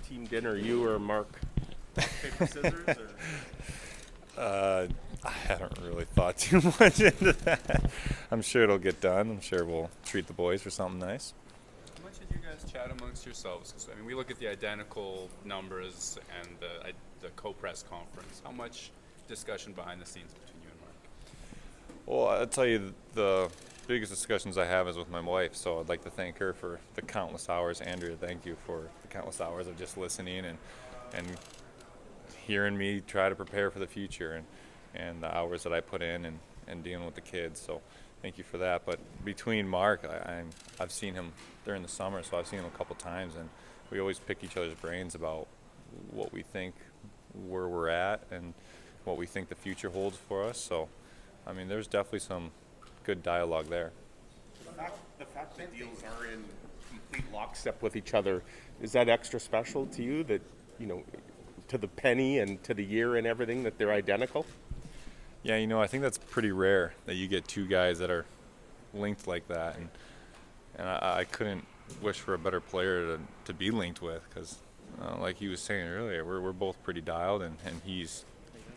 team dinner, you or Mark? Rock, paper, scissors? I haven't really thought too much into that. I'm sure it'll get done. I'm sure we'll treat the boys for something nice. How much did you guys chat amongst yourselves? 'Cause, I mean, we look at the identical numbers and the co-press conference. How much discussion behind the scenes between you and Mark? Well, I'll tell you, the biggest discussions I have is with my wife, so I'd like to thank her for the countless hours. Andrea, thank you for the countless hours of just listening and hearing me try to prepare for the future and the hours that I put in and dealing with the kids. So thank you for that. But between Mark, I've seen him during the summer, so I've seen him a couple times, and we always pick each other's brains about what we think, where we're at, and what we think the future holds for us. So, I mean, there's definitely some good dialogue there. The fact that deals are in complete lockstep with each other, is that extra special to you that, to the penny and to the year and everything, that they're identical? Yeah, I think that's pretty rare that you get two guys that are linked like that, and I couldn't wish for a better player to be linked with, because like he was saying earlier, we're both pretty dialed, and he's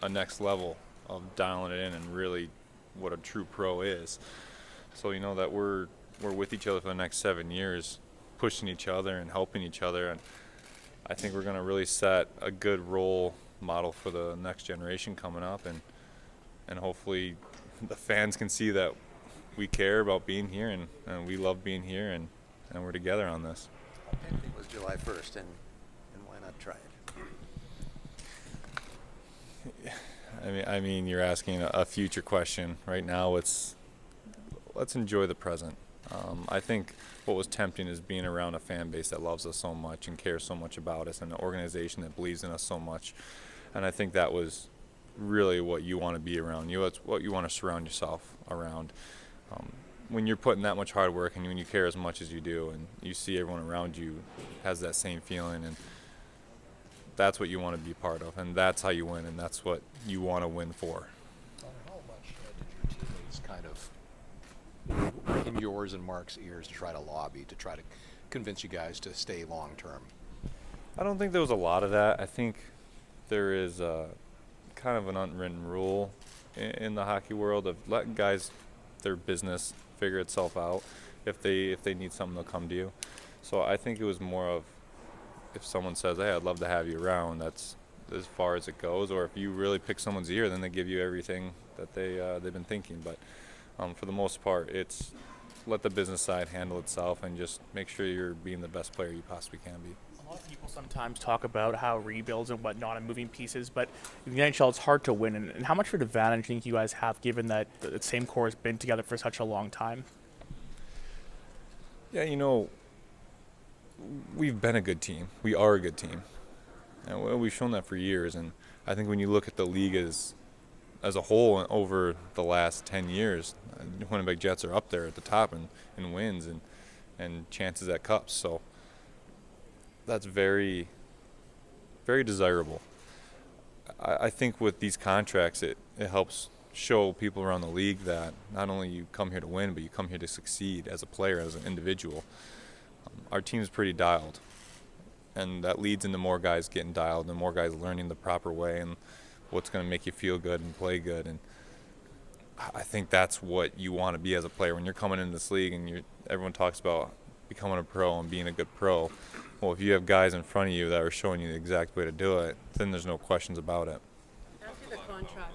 a next level of dialing it in and really what a true pro is. So that we're with each other for the next 7 years, pushing each other and helping each other, and I think we're going to really set a good role model for the next generation coming up, and hopefully the fans can see that we care about being here and we love being here, and we're together on this. It was July 1st, and why not try it? I mean, you're asking a future question. Right now, let's enjoy the present. I think what was tempting is being around a fan base that loves us so much and cares so much about us, and an organization that believes in us so much. And I think that was really what you want to be around. It's what you want to surround yourself around. When you're putting that much hard work and when you care as much as you do, and you see everyone around you has that same feeling, and that's what you want to be part of, and that's how you win, and that's what you want to win for. How much did your teammates kind of in yours and Mark's ears to try to lobby, to try to convince you guys to stay long term? I don't think there was a lot of that. I think there is kind of an unwritten rule in the hockey world of letting guys, their business, figure itself out. If they need something, they'll come to you. So I think it was more of, if someone says, hey, I'd love to have you around, that's as far as it goes. Or if you really pick someone's ear, then they give you everything that they've been thinking. But for the most part, it's let the business side handle itself and just make sure you're being the best player you possibly can be. A lot of people sometimes talk about how rebuilds and whatnot and moving pieces, but in the NHL it's hard to win. And how much of an advantage do you think you guys have, given that the same core has been together for such a long time? Yeah, we've been a good team. We are a good team. And we've shown that for years. And I think when you look at the league as a whole over the last 10 years, Winnipeg Jets are up there at the top in wins and chances at cups. So that's very, very desirable. I think with these contracts, it helps show people around the league that not only you come here to win, but you come here to succeed as a player, as an individual. Our team's pretty dialed, and that leads into more guys getting dialed and more guys learning the proper way and what's going to make you feel good and play good. And I think that's what you want to be as a player when you're coming into this league, and everyone talks about becoming a pro and being a good pro. Well, if you have guys in front of you that are showing you the exact way to do it, then there's no questions about it. After the contract.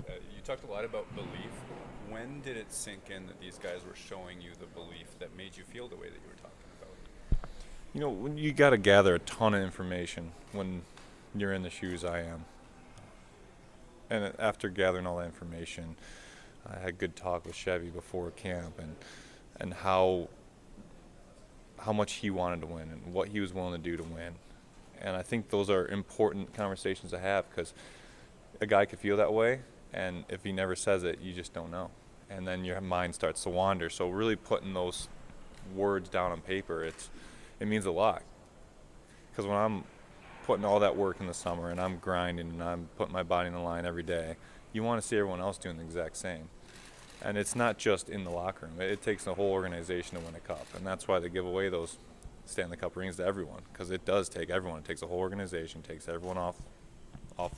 You talked a lot about belief. When did it sink in that these guys were showing you the belief that made you feel the way that you were talking about? When you got to gather a ton of information when you're in the shoes I am. And after gathering all that information, I had good talk with Chevy before camp and how much he wanted to win and what he was willing to do to win. And I think those are important conversations to have, because a guy could feel that way, and if he never says it, you just don't know. And then your mind starts to wander. So really putting those words down on paper, it means a lot. Because when I'm putting all that work in the summer and I'm grinding and I'm putting my body in the line every day, you want to see everyone else doing the exact same. And it's not just in the locker room. It takes the whole organization to win a cup. And that's why they give away those Stanley Cup rings to everyone, because it does take everyone. It takes a whole organization, takes everyone off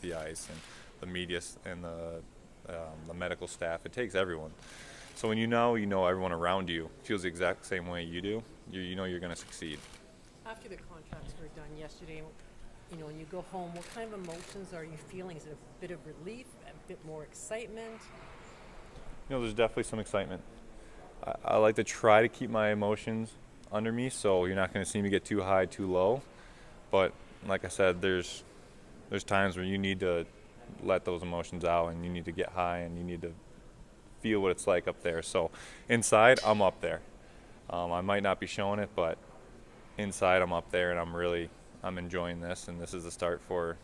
the ice, and the media and the medical staff. It takes everyone. So when you know everyone around you feels the exact same way you do, you know you're going to succeed. After the contracts were done yesterday, you know, when you go home, what kind of emotions are you feeling? Is it a bit of relief, a bit more excitement? You know, there's definitely some excitement. I like to try to keep my emotions under me, so you're not going to see me get too high, too low. But like I said, there's times where you need to let those emotions out, and you need to get high, and you need to feel what it's like up there. So inside, I'm up there. I might not be showing it, but inside, I'm up there, and I'm enjoying this, and this is the start for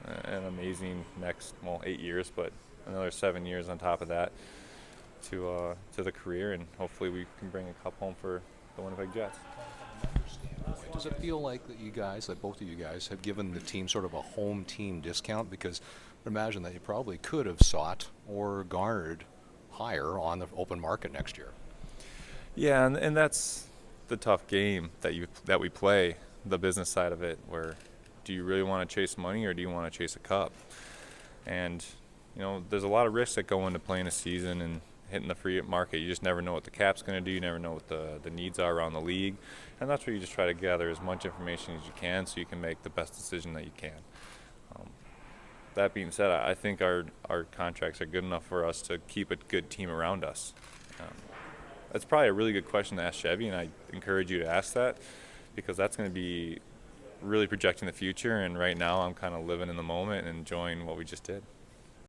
an amazing next 8 years, but another 7 years on top of that to the career, and hopefully we can bring a cup home for the Winnipeg Jets. Does it feel like that you guys, that both of you guys, have given the team sort of a home team discount? Because imagine that you probably could have sought or garnered higher on the open market next year. Yeah, and that's the tough game that we play, the business side of it, where do you really want to chase money or do you want to chase a cup? And you know, there's a lot of risks that go into playing a season and hitting the free market. You just never know what the cap's going to do. You never know what the needs are around the league, and that's where you just try to gather as much information as you can so you can make the best decision that you can. That being said, I think our contracts are good enough for us to keep a good team around us. That's probably a really good question to ask Chevy, and I encourage you to ask that, because that's going to be really projecting the future, and right now I'm kind of living in the moment and enjoying what we just did.